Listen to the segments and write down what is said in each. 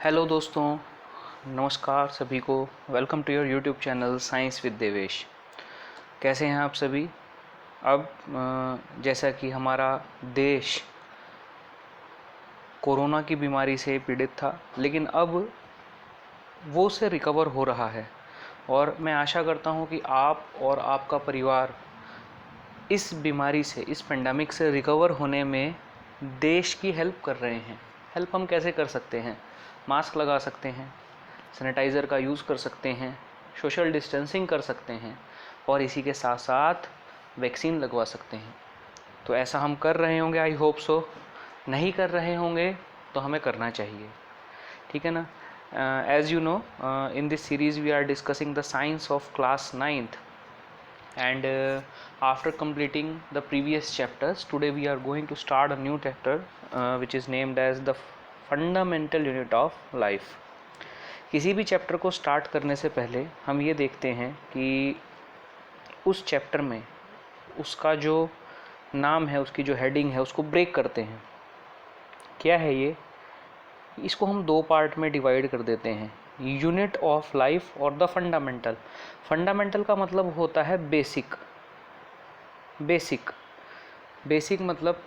Hello दोस्तों, नमस्कार सभी को। Welcome to your YouTube channel science with Devesh. कैसे हैं आप सभी? अब जैसा कि हमारा देश कोरोना की बीमारी से पीड़ित था, लेकिन अब वो से रिकवर हो रहा है और मैं आशा करता हूं कि आप और आपका परिवार इस बीमारी से, इस पेंडेमिक से रिकवर होने में देश की हेल्प कर रहे हैं। हेल्प हम कैसे कर सकते हैं? मास्क लगा सकते हैं, सैनिटाइज़र का यूज़ कर सकते हैं, सोशल डिस्टेंसिंग कर सकते हैं और इसी के साथ साथ वैक्सीन लगवा सकते हैं। तो ऐसा हम कर रहे होंगे, आई होप सो। नहीं कर रहे होंगे तो हमें करना चाहिए, ठीक है ना? As you know, in this series we are discussing the science of class 9th and after completing the previous chapters, today we are going to start a new chapter which is named as the fundamental unit of life. किसी भी chapter को start करने से पहले हम ये देखते हैं कि उस चैप्टर में उसका जो नाम है, उसकी जो हेडिंग है, उसको ब्रेक करते हैं। क्या है ये? इसको हम दो पार्ट में डिवाइड कर देते हैं, यूनिट ऑफ लाइफ और द फंडामेंटल। फंडामेंटल का मतलब होता है बेसिक। बेसिक मतलब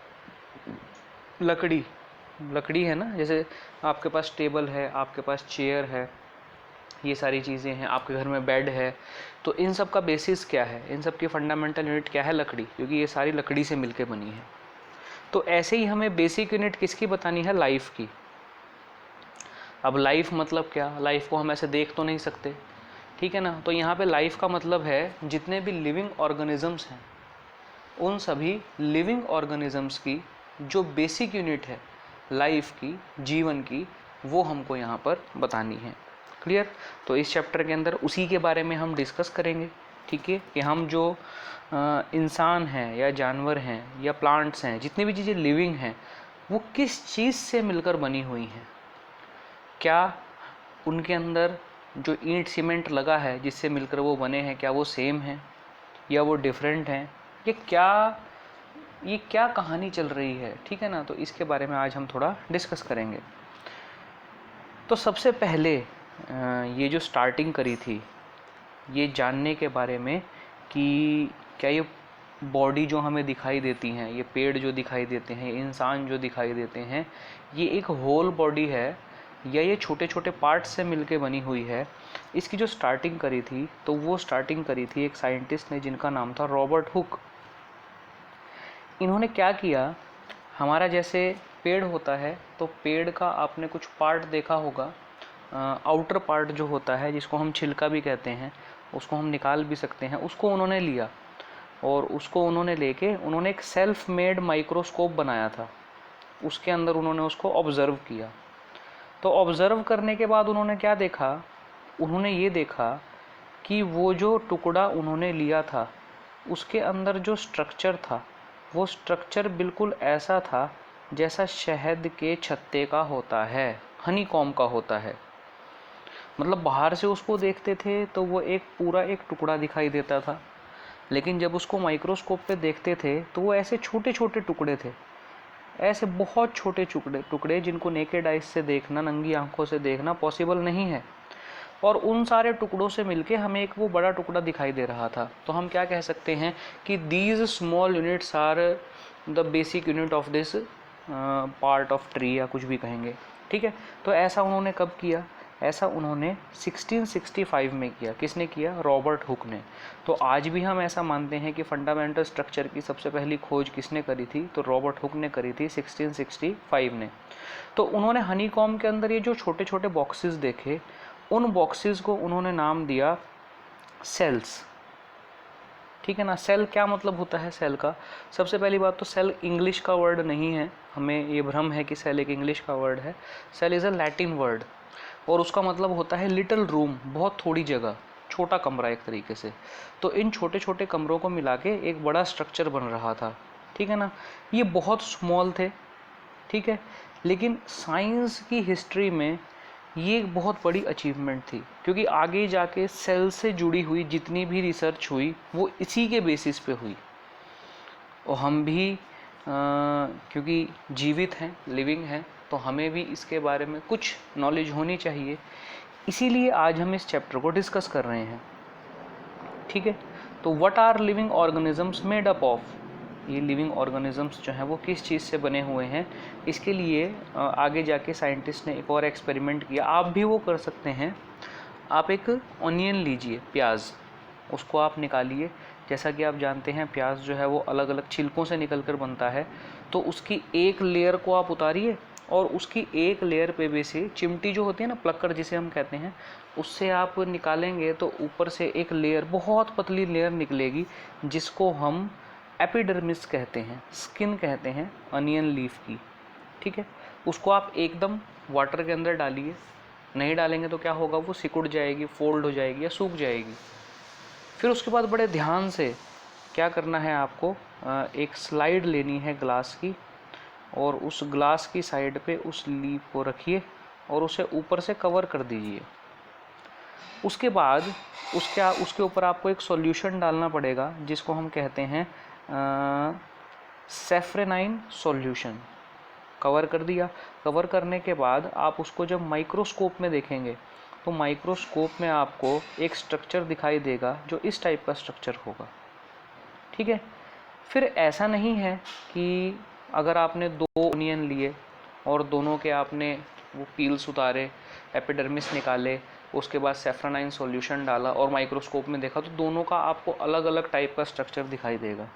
लकड़ी है ना। जैसे आपके पास टेबल है, आपके पास चेयर है, ये सारी चीज़ें हैं, आपके घर में बेड है, तो इन सब का बेसिस क्या है? इन सब की फंडामेंटल यूनिट क्या है? लकड़ी, क्योंकि ये सारी लकड़ी से मिलके बनी है। तो ऐसे ही हमें बेसिक यूनिट किसकी बतानी है? लाइफ की। अब लाइफ मतलब क्या? लाइफ को हम ऐसे देख तो नहीं सकते, ठीक है ना? तो यहाँ पे लाइफ का मतलब है जितने भी लिविंग ऑर्गेनिजम्स हैं, उन सभी लिविंग ऑर्गेनिजम्स की जो बेसिक यूनिट है लाइफ की, जीवन की, वो हमको यहाँ पर बतानी है। क्लियर? तो इस चैप्टर के अंदर उसी के बारे में हम डिस्कस करेंगे, ठीक है? कि हम जो इंसान हैं या जानवर हैं या प्लांट्स हैं, जितनी भी चीज़ें लिविंग हैं, वो किस चीज़ से मिलकर बनी हुई हैं। क्या उनके अंदर जो ईंट सीमेंट लगा है जिससे मिलकर वो बने हैं, क्या वो सेम है या वो डिफरेंट हैं? ये क्या कहानी चल रही है, ठीक है ना? तो इसके बारे में आज हम थोड़ा डिस्कस करेंगे। तो सबसे पहले ये जो स्टार्टिंग करी थी, ये जानने के बारे में कि क्या ये बॉडी जो हमें दिखाई देती हैं, ये पेड़ जो दिखाई देते हैं, इंसान जो दिखाई देते हैं, ये एक होल बॉडी है या ये छोटे छोटे पार्ट्स से मिलके बनी हुई है? इसकी जो स्टार्टिंग करी थी, तो वो स्टार्टिंग करी थी एक साइंटिस्ट ने जिनका नाम था रॉबर्ट हुक। इन्होंने क्या किया, हमारा जैसे पेड़ होता है, तो पेड़ का आपने कुछ पार्ट देखा होगा, आउटर पार्ट जो होता है, जिसको हम छिलका भी कहते हैं, उसको हम निकाल भी सकते हैं, उसको उन्होंने लिया और उसको उन्होंने लेके उन्होंने एक सेल्फ मेड माइक्रोस्कोप बनाया था। उसके अंदर उन्होंने उसको ऑब्ज़र्व किया। तो ऑब्ज़र्व करने के बाद उन्होंने क्या देखा? उन्होंने ये देखा कि वो जो टुकड़ा उन्होंने लिया था, उसके अंदर जो स्ट्रक्चर था, वो स्ट्रक्चर बिल्कुल ऐसा था जैसा शहद के छत्ते का होता है, हनी कॉम्ब का होता है। मतलब बाहर से उसको देखते थे तो वो एक पूरा एक टुकड़ा दिखाई देता था, लेकिन जब उसको माइक्रोस्कोप पे देखते थे तो वो ऐसे छोटे छोटे टुकड़े थे, ऐसे बहुत छोटे टुकड़े जिनको नेकेड आइज से देखना, नंगी आंखों से देखना पॉसिबल नहीं है। और उन सारे टुकड़ों से मिलके हमें एक वो बड़ा टुकड़ा दिखाई दे रहा था। तो हम क्या कह सकते हैं कि these small units are the basic unit of this part of tree, या कुछ भी कहेंगे, ठीक है? तो ऐसा उन्होंने कब किया? ऐसा उन्होंने 1665 में किया। किसने किया? रॉबर्ट हुक ने। तो आज भी हम ऐसा मानते हैं कि फंडामेंटल स्ट्रक्चर की सबसे पहली खोज किसने करी थी? तो रॉबर्ट हुक ने करी थी 1665 ने। तो उन्होंने हनीकॉम्ब के अंदर ये जो छोटे छोटे बॉक्सेस देखे, उन बॉक्सेस को उन्होंने नाम दिया सेल्स, ठीक है ना? सेल क्या मतलब होता है सेल का? सबसे पहली बात तो सेल इंग्लिश का वर्ड नहीं है, हमें ये भ्रम है कि सेल एक इंग्लिश का वर्ड है। Cell is a Latin word और उसका मतलब होता है लिटिल रूम, बहुत थोड़ी जगह, छोटा कमरा एक तरीके से। तो इन छोटे छोटे कमरों को मिला के एक बड़ा स्ट्रक्चर बन रहा था, ठीक है ना? ये बहुत स्मॉल थे, ठीक है, लेकिन साइंस की हिस्ट्री में ये एक बहुत बड़ी अचीवमेंट थी, क्योंकि आगे जाके सेल से जुड़ी हुई जितनी भी रिसर्च हुई वो इसी के बेसिस पे हुई। और हम भी क्योंकि जीवित हैं, लिविंग हैं, तो हमें भी इसके बारे में कुछ नॉलेज होनी चाहिए, इसीलिए आज हम इस चैप्टर को डिस्कस कर रहे हैं। ठीक है, तो what are living organisms made up of, ये लिविंग ऑर्गेनिजम्स जो हैं वो किस चीज़ से बने हुए हैं, इसके लिए आगे जाके साइंटिस्ट ने एक और एक्सपेरिमेंट किया। आप भी वो कर सकते हैं। आप एक ऑनियन लीजिए, प्याज, उसको आप निकालिए। जैसा कि आप जानते हैं प्याज जो है वो अलग अलग छिलकों से निकल कर बनता है, तो उसकी एक लेयर को आप उतारिए और उसकी एक लेयर पे भी से चिमटी जो होती है ना, प्लक्कर जिसे हम कहते हैं, उससे आप निकालेंगे तो ऊपर से एक लेयर, बहुत पतली लेयर निकलेगी, जिसको हम एपिडर्मिस कहते हैं, स्किन कहते हैं अनियन लीफ की। ठीक है, उसको आप एकदम वाटर के अंदर डालिए, नहीं डालेंगे तो क्या होगा, वो सिकुड़ जाएगी, फोल्ड हो जाएगी या सूख जाएगी। फिर उसके बाद बड़े ध्यान से क्या करना है आपको, एक स्लाइड लेनी है ग्लास की, और उस ग्लास की साइड पे उस लीफ को रखिए और उसे ऊपर से कवर कर दीजिए। उसके बाद उसके ऊपर आपको एक सॉल्यूशन डालना पड़ेगा जिसको हम कहते हैं सेफ्रेनाइन सॉल्यूशन। कवर कर दिया, कवर करने के बाद आप उसको जब माइक्रोस्कोप में देखेंगे तो माइक्रोस्कोप में आपको एक स्ट्रक्चर दिखाई देगा जो इस टाइप का स्ट्रक्चर होगा। ठीक है, फिर ऐसा नहीं है कि अगर आपने 2 ओनियन लिए और दोनों के आपने वो पील्स उतारे, एपिडर्मिस निकाले, उसके बाद सेफ्रानाइन सॉल्यूशन डाला और माइक्रोस्कोप में देखा, तो दोनों का आपको अलग अलग टाइप का स्ट्रक्चर दिखाई देगा।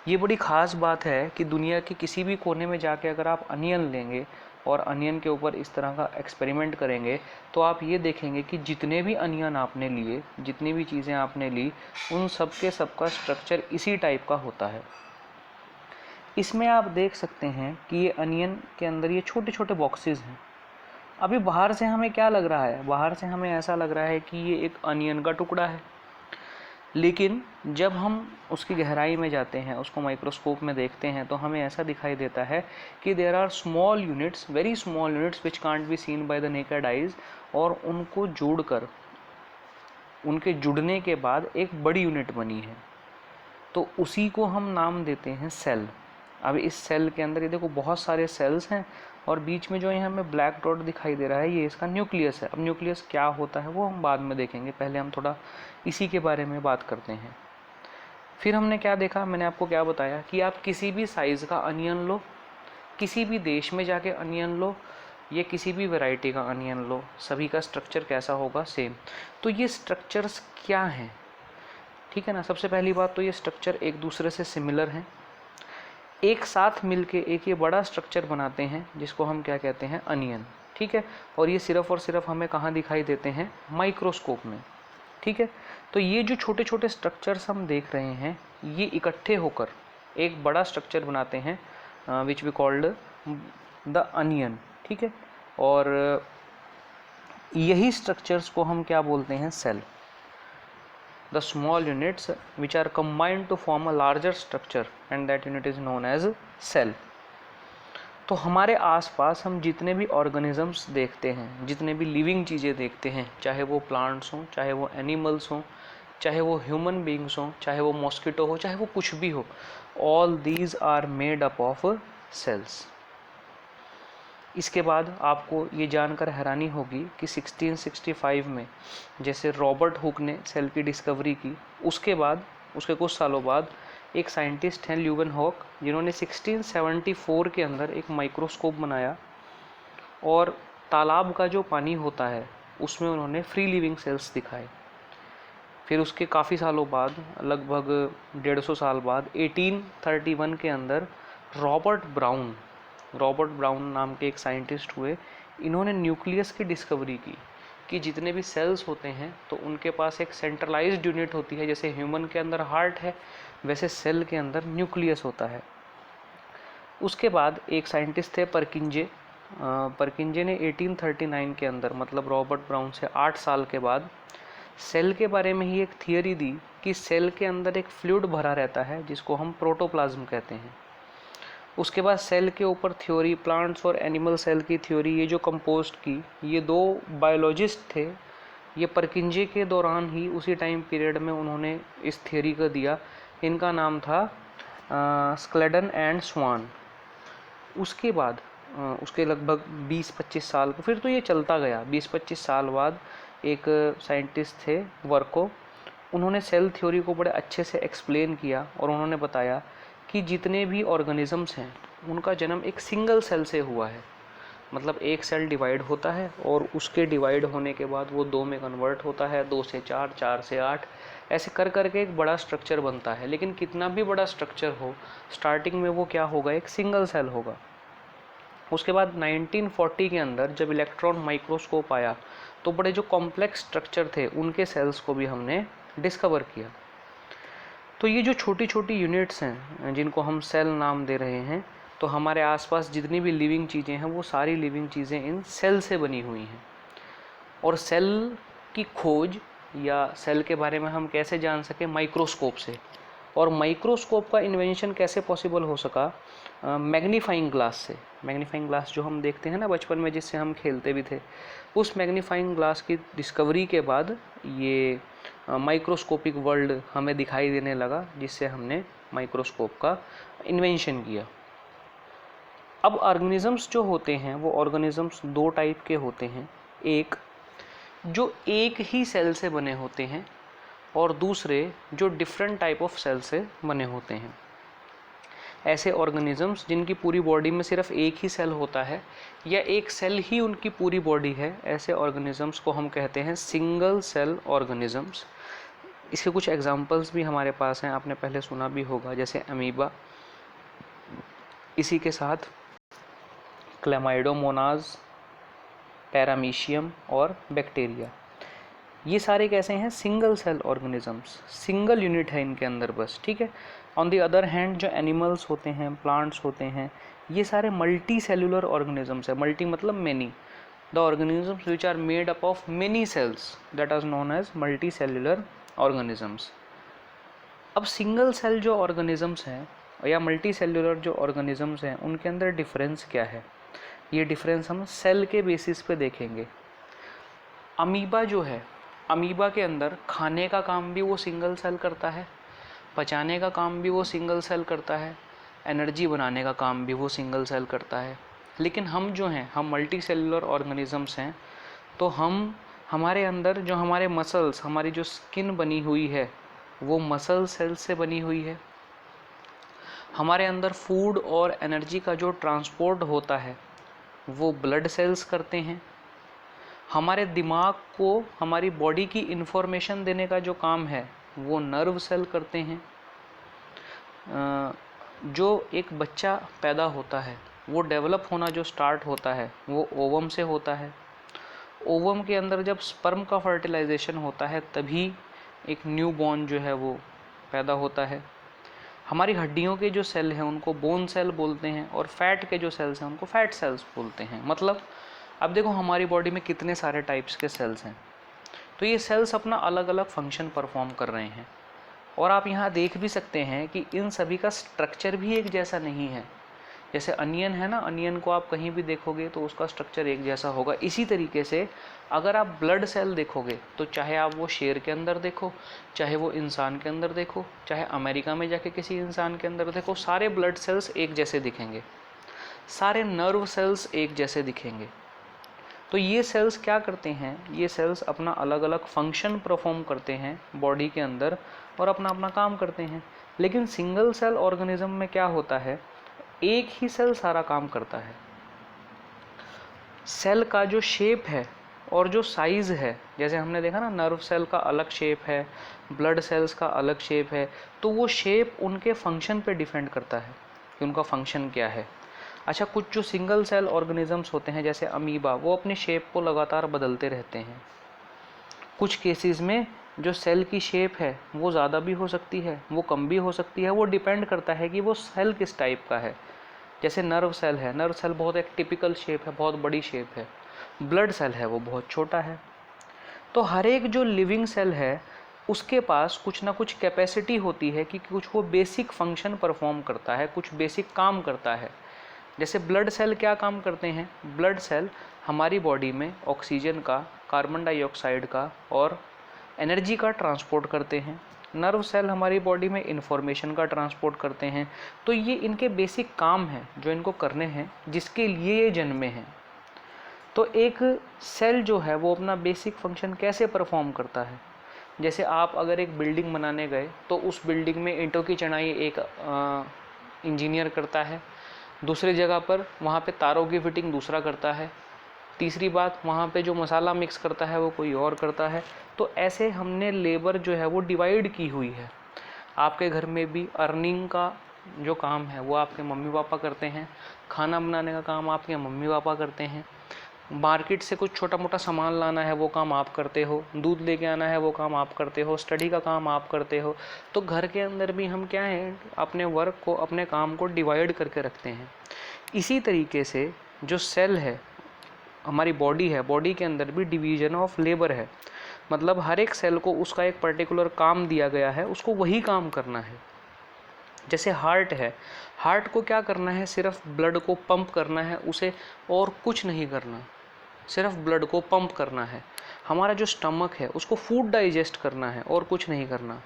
ये बड़ी ख़ास बात है कि दुनिया के किसी भी कोने में जाके अगर आप अनियन लेंगे और अनियन के ऊपर इस तरह का एक्सपेरिमेंट करेंगे, तो आप ये देखेंगे कि जितने भी अनियन आपने लिए, जितनी भी चीज़ें आपने ली, उन सब के सबका स्ट्रक्चर इसी टाइप का होता है। इसमें आप देख सकते हैं कि ये अनियन के अंदर ये छोटे छोटे बॉक्सेस हैं। अभी बाहर से हमें क्या लग रहा है, बाहर से हमें ऐसा लग रहा है कि ये एक अनियन का टुकड़ा है, लेकिन जब हम उसकी गहराई में जाते हैं, उसको माइक्रोस्कोप में देखते हैं, तो हमें ऐसा दिखाई देता है कि there are small units, very small units which can't be seen by the naked eyes, और उनको जोड़कर, उनके जुड़ने के बाद एक बड़ी यूनिट बनी है, तो उसी को हम नाम देते हैं सेल। अब इस सेल के अंदर ये देखो बहुत सारे सेल्स हैं, और बीच में जो यहाँ हमें ब्लैक डॉट दिखाई दे रहा है, ये इसका न्यूक्लियस है। अब न्यूक्लियस क्या होता है वो हम बाद में देखेंगे, पहले हम थोड़ा इसी के बारे में बात करते हैं। फिर हमने क्या देखा, मैंने आपको क्या बताया कि आप किसी भी साइज़ का अनियन लो, किसी भी देश में जाके अनियन लो, ये किसी भी वैरायटी का अनियन लो, सभी का स्ट्रक्चर कैसा होगा, सेम। तो ये स्ट्रक्चर्स क्या हैं, ठीक है ना। सबसे पहली बात तो ये स्ट्रक्चर एक दूसरे से सिमिलर हैं, एक साथ मिलके एक ये बड़ा स्ट्रक्चर बनाते हैं जिसको हम क्या कहते हैं, अनियन। ठीक है, और ये सिर्फ और सिर्फ हमें कहाँ दिखाई देते हैं, माइक्रोस्कोप में। ठीक है, तो ये जो छोटे छोटे स्ट्रक्चर्स हम देख रहे हैं, ये इकट्ठे होकर एक बड़ा स्ट्रक्चर बनाते हैं which we called the onion. ठीक है, और यही स्ट्रक्चर्स को हम क्या बोलते हैं, cell. The small units which are combined to form a larger structure and that unit is known as cell। तो हमारे आसपास हम जितने भी ऑर्गेनिजम्स देखते हैं, जितने भी लिविंग चीज़ें देखते हैं, चाहे वो प्लांट्स हों, चाहे वो एनिमल्स हों, चाहे वो ह्यूमन बींग्स हों, चाहे वो मॉस्किटो हो, चाहे वो कुछ भी हो, all these are made up of cells. इसके बाद आपको ये जानकर हैरानी होगी कि 1665 में जैसे रॉबर्ट हुक ने सेल की डिस्कवरी की, उसके बाद, उसके कुछ सालों बाद एक साइंटिस्ट हैं ल्यूवेनहॉक, जिन्होंने 1674 के अंदर एक माइक्रोस्कोप बनाया और तालाब का जो पानी होता है उसमें उन्होंने फ्री लिविंग सेल्स दिखाए। फिर उसके काफ़ी सालों बाद, लगभग 150 साल बाद, 1831 के अंदर रॉबर्ट ब्राउन नाम के एक साइंटिस्ट हुए। इन्होंने न्यूक्लियस की डिस्कवरी की कि जितने भी सेल्स होते हैं तो उनके पास एक सेंट्रलाइज्ड यूनिट होती है, जैसे ह्यूमन के अंदर हार्ट है वैसे सेल के अंदर न्यूक्लियस होता है। उसके बाद एक साइंटिस्ट थे परकिंजे ने 1839 के अंदर, मतलब रॉबर्ट ब्राउन से 8 साल के बाद, सेल के बारे में ही एक थियरी दी कि सेल के अंदर एक फ्लूइड भरा रहता है जिसको हम प्रोटोप्लाज्म कहते हैं। उसके बाद सेल के ऊपर थ्योरी, प्लांट्स और एनिमल सेल की थ्योरी, ये जो कंपोस्ट की, ये 2 बायोलॉजिस्ट थे, ये परकिंजे के दौरान ही, उसी टाइम पीरियड में उन्होंने इस थ्योरी को दिया। इनका नाम था स्क्लेडन एंड स्वान। उसके बाद उसके लगभग 20-25 साल, फिर तो ये चलता गया। 20-25 साल बाद एक साइंटिस्ट थे वर्को, उन्होंने सेल थ्योरी को बड़े अच्छे से एक्सप्लेन किया और उन्होंने बताया कि जितने भी ऑर्गेनिजम्स हैं उनका जन्म एक सिंगल सेल से हुआ है। मतलब एक सेल डिवाइड होता है और उसके डिवाइड होने के बाद वो 2 में कन्वर्ट होता है, 2 से 4, 4 से 8, ऐसे कर करके एक बड़ा स्ट्रक्चर बनता है। लेकिन कितना भी बड़ा स्ट्रक्चर हो, स्टार्टिंग में वो क्या होगा, एक सिंगल सेल होगा। उसके बाद 1940 के अंदर जब इलेक्ट्रॉन माइक्रोस्कोप आया तो बड़े जो कॉम्प्लेक्स स्ट्रक्चर थे उनके सेल्स को भी हमने डिस्कवर किया। तो ये जो छोटी छोटी यूनिट्स हैं जिनको हम सेल नाम दे रहे हैं, तो हमारे आसपास जितनी भी लिविंग चीज़ें हैं वो सारी लिविंग चीज़ें इन सेल से बनी हुई हैं। और सेल की खोज या सेल के बारे में हम कैसे जान सकें, माइक्रोस्कोप से। और माइक्रोस्कोप का इन्वेंशन कैसे पॉसिबल हो सका, मैग्नीफाइंग ग्लास से। मैग्नीफाइंग ग्लास जो हम देखते हैं ना बचपन में, जिससे हम खेलते भी थे, उस मैग्नीफाइंग ग्लास की डिस्कवरी के बाद ये माइक्रोस्कोपिक वर्ल्ड हमें दिखाई देने लगा, जिससे हमने माइक्रोस्कोप का इन्वेंशन किया। अब ऑर्गेनिजम्स जो होते हैं वो ऑर्गेनिजम्स 2 टाइप के होते हैं, एक जो एक ही सेल से बने होते हैं और दूसरे जो डिफरेंट टाइप ऑफ सेल से बने होते हैं। ऐसे ऑर्गेनिजम्स जिनकी पूरी बॉडी में सिर्फ एक ही सेल होता है या एक सेल ही उनकी पूरी बॉडी है, ऐसे ऑर्गेनिजम्स को हम कहते हैं सिंगल सेल ऑर्गेनिजम्स। इसके कुछ एग्जांपल्स भी हमारे पास हैं, आपने पहले सुना भी होगा, जैसे अमीबा, इसी के साथ क्लेमाइडोमोनाज, पैरामीशियम और बैक्टीरिया। ये सारे कैसे हैं, single cell organisms, single unit है इनके अंदर बस, ठीक है। ऑन द अदर हैंड जो एनिमल्स होते हैं, प्लांट्स होते हैं, ये सारे मल्टी सेलुलर ऑर्गेनिजम्स है। मल्टी मतलब many, the organisms which are made up of many cells, that are known as multi cellular organisms. अब सिंगल सेल जो ऑर्गेनिजम्स हैं या मल्टी सेलुलर जो ऑर्गेनिजम्स हैं, उनके अंदर डिफरेंस क्या है, ये डिफरेंस हम सेल के बेसिस पे देखेंगे। अमीबा जो है, अमीबा के अंदर खाने का काम भी वो सिंगल सेल करता है, पचाने का काम भी वो सिंगल सेल करता है, एनर्जी बनाने का काम भी वो सिंगल सेल करता है। लेकिन हम जो हैं, हम मल्टी सेलुलर ऑर्गेनिजम्स हैं, तो हमारे अंदर जो हमारे मसल्स, हमारी जो स्किन बनी हुई है वो मसल सेल्स से बनी हुई है। हमारे अंदर फूड और एनर्जी का जो ट्रांसपोर्ट होता है वो ब्लड सेल्स करते हैं। हमारे दिमाग को हमारी बॉडी की इन्फॉर्मेशन देने का जो काम है वो नर्व सेल करते हैं। जो एक बच्चा पैदा होता है वो डेवलप होना जो स्टार्ट होता है वो ओवम से होता है। ओवम के अंदर जब स्पर्म का फर्टिलाइजेशन होता है तभी एक न्यू बॉर्न जो है वो पैदा होता है। हमारी हड्डियों के जो सेल हैं उनको बोन सेल बोलते हैं और फैट के जो सेल्स हैं उनको फैट सेल्स बोलते हैं। मतलब अब देखो हमारी बॉडी में कितने सारे टाइप्स के सेल्स हैं, तो ये सेल्स अपना अलग अलग फंक्शन परफॉर्म कर रहे हैं। और आप यहाँ देख भी सकते हैं कि इन सभी का स्ट्रक्चर भी एक जैसा नहीं है। जैसे अनियन है ना, अनियन को आप कहीं भी देखोगे तो उसका स्ट्रक्चर एक जैसा होगा। इसी तरीके से अगर आप ब्लड सेल देखोगे तो चाहे आप वो शेर के अंदर देखो, चाहे वो इंसान के अंदर देखो, चाहे अमेरिका में जाके किसी इंसान के अंदर देखो, सारे ब्लड सेल्स एक जैसे दिखेंगे, सारे नर्व सेल्स एक जैसे दिखेंगे। तो ये सेल्स क्या करते हैं, ये सेल्स अपना अलग अलग फंक्शन परफॉर्म करते हैं बॉडी के अंदर और अपना अपना काम करते हैं। लेकिन सिंगल सेल ऑर्गेनिज्म में क्या होता है, एक ही सेल सारा काम करता है। सेल का जो शेप है और जो साइज़ है, जैसे हमने देखा ना नर्व सेल का अलग शेप है, ब्लड सेल्स का अलग शेप है, तो वो शेप उनके फंक्शन पे डिपेंड करता है कि उनका फंक्शन क्या है। अच्छा, कुछ जो सिंगल सेल ऑर्गेनिजम्स होते हैं जैसे अमीबा, वो अपने शेप को लगातार बदलते रहते हैं। कुछ केसेस में जो सेल की शेप है वो ज़्यादा भी हो सकती है, वो कम भी हो सकती है, वो डिपेंड करता है कि वो सेल किस टाइप का है। जैसे नर्व सेल है, नर्व सेल बहुत एक टिपिकल शेप है, बहुत बड़ी शेप है। ब्लड सेल है वो बहुत छोटा है। तो हर एक जो लिविंग सेल है उसके पास कुछ ना कुछ कैपेसिटी होती है कि कुछ वो बेसिक फंक्शन परफॉर्म करता है, कुछ बेसिक काम करता है। जैसे ब्लड सेल क्या काम करते हैं, ब्लड सेल हमारी बॉडी में ऑक्सीजन का, कार्बन डाइऑक्साइड का और एनर्जी का ट्रांसपोर्ट करते हैं। नर्व सेल हमारी बॉडी में इंफॉर्मेशन का ट्रांसपोर्ट करते हैं। तो ये इनके बेसिक काम हैं जो इनको करने हैं, जिसके लिए ये जन्मे हैं। तो एक सेल जो है वो अपना बेसिक फंक्शन कैसे परफॉर्म करता है, जैसे आप अगर एक बिल्डिंग बनाने गए तो उस बिल्डिंग में ईंटों की चढ़ाई एक इंजीनियर करता है, दूसरी जगह पर वहाँ पे तारों की फिटिंग दूसरा करता है, तीसरी बात वहाँ पे जो मसाला मिक्स करता है वो कोई और करता है। तो ऐसे हमने लेबर जो है वो डिवाइड की हुई है। आपके घर में भी अर्निंग का जो काम है वो आपके मम्मी पापा करते हैं, खाना बनाने का काम आपके मम्मी पापा करते हैं, मार्केट से कुछ छोटा मोटा सामान लाना है वो काम आप करते हो, दूध लेके आना है वो काम आप करते हो, स्टडी का काम आप करते हो। तो घर के अंदर भी हम क्या है, अपने वर्क को, अपने काम को डिवाइड करके रखते हैं। इसी तरीके से जो सेल है, हमारी बॉडी है, बॉडी के अंदर भी डिवीजन ऑफ लेबर है। मतलब हर एक सेल को उसका एक पर्टिकुलर काम दिया गया है, उसको वही काम करना है। जैसे हार्ट है, हार्ट को क्या करना है, सिर्फ ब्लड को पंप करना है, उसे और कुछ नहीं करना, सिर्फ ब्लड को पंप करना है। हमारा जो स्टमक है उसको फूड डाइजेस्ट करना है और कुछ नहीं करना।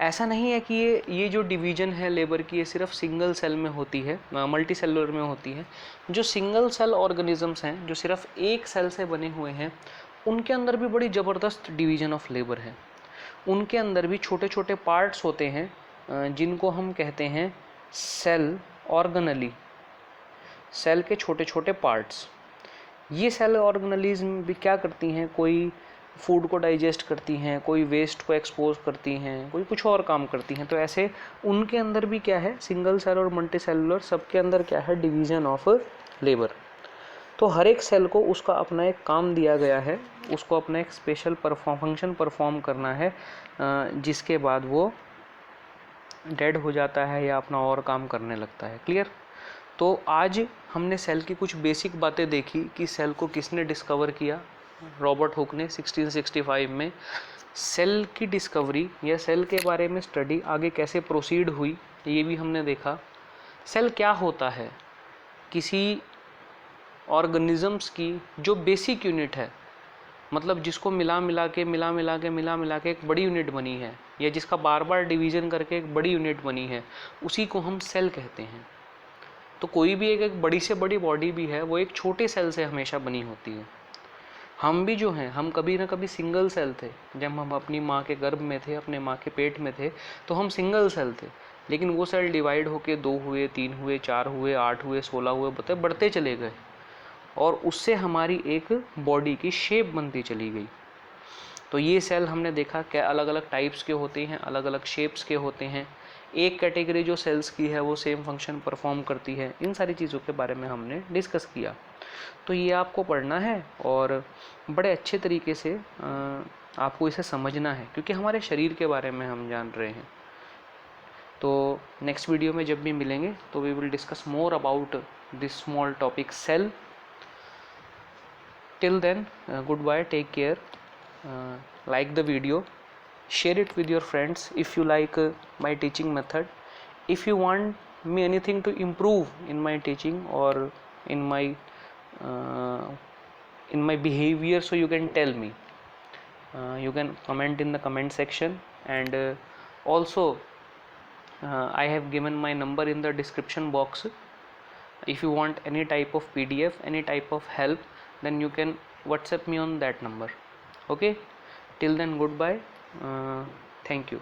ऐसा नहीं है कि ये जो डिवीजन है लेबर की, ये सिर्फ सिंगल सेल में होती है, मल्टी सेलुलर में होती है। जो सिंगल सेल ऑर्गेनिजम्स हैं, जो सिर्फ एक सेल से बने हुए हैं, उनके अंदर भी बड़ी ज़बरदस्त डिवीजन ऑफ लेबर है। उनके अंदर भी छोटे छोटे पार्ट्स होते हैं जिनको हम कहते हैं सेल ऑर्गेनली, सेल के छोटे छोटे पार्ट्स। ये सेल ऑर्गेनलीज भी क्या करती हैं, कोई फूड को डाइजेस्ट करती हैं, कोई वेस्ट को एक्सपोज करती हैं, कोई कुछ और काम करती हैं। तो ऐसे उनके अंदर भी क्या है, सिंगल सेल और मल्टी सेलुलर सबके अंदर क्या है, डिवीजन ऑफ लेबर। तो हर एक सेल को उसका अपना एक काम दिया गया है, उसको अपना एक स्पेशल फंक्शन परफॉर्म करना है, जिसके बाद वो डेड हो जाता है या अपना और काम करने लगता है। क्लियर? तो आज हमने सेल की कुछ बेसिक बातें देखी कि सेल को किसने डिस्कवर किया, रॉबर्ट हुक ने 1665 में। सेल की डिस्कवरी या सेल के बारे में स्टडी आगे कैसे प्रोसीड हुई ये भी हमने देखा। सेल क्या होता है, किसी ऑर्गेनिजम्स की जो बेसिक यूनिट है, मतलब जिसको मिला मिला के एक बड़ी यूनिट बनी है, या जिसका बार बार डिवीजन करके एक बड़ी यूनिट बनी है, उसी को हम सेल कहते हैं। तो कोई भी एक बड़ी से बड़ी बॉडी भी है वो एक छोटे सेल से हमेशा बनी होती है। हम भी जो हैं, हम कभी ना कभी सिंगल सेल थे। जब हम अपनी माँ के गर्भ में थे, अपने माँ के पेट में थे, तो हम सिंगल सेल थे। लेकिन वो सेल डिवाइड होके 2 हुए, 3 हुए, 4 हुए, 8 हुए, 16 हुए, बढ़ते चले गए, और उससे हमारी एक बॉडी की शेप बनती चली गई। तो ये सेल हमने देखा क्या अलग अलग टाइप्स के होते हैं, अलग अलग शेप्स के होते हैं। एक कैटेगरी जो सेल्स की है वो सेम फंक्शन परफॉर्म करती है। इन सारी चीज़ों के बारे में हमने डिस्कस किया। तो ये आपको पढ़ना है और बड़े अच्छे तरीके से आपको इसे समझना है, क्योंकि हमारे शरीर के बारे में हम जान रहे हैं। तो नेक्स्ट वीडियो में जब भी मिलेंगे तो we will discuss more about this small topic cell. Till then, goodbye, take care, like the video, share it with your friends if you like my teaching method. If you want me anything to improve in my teaching or in my behavior, so you can tell me. You can comment in the comment section, and also I have given my number in the description box. If you want any type of PDF, any type of help, then you can WhatsApp me on that number. Okay, till then, goodbye. Thank you.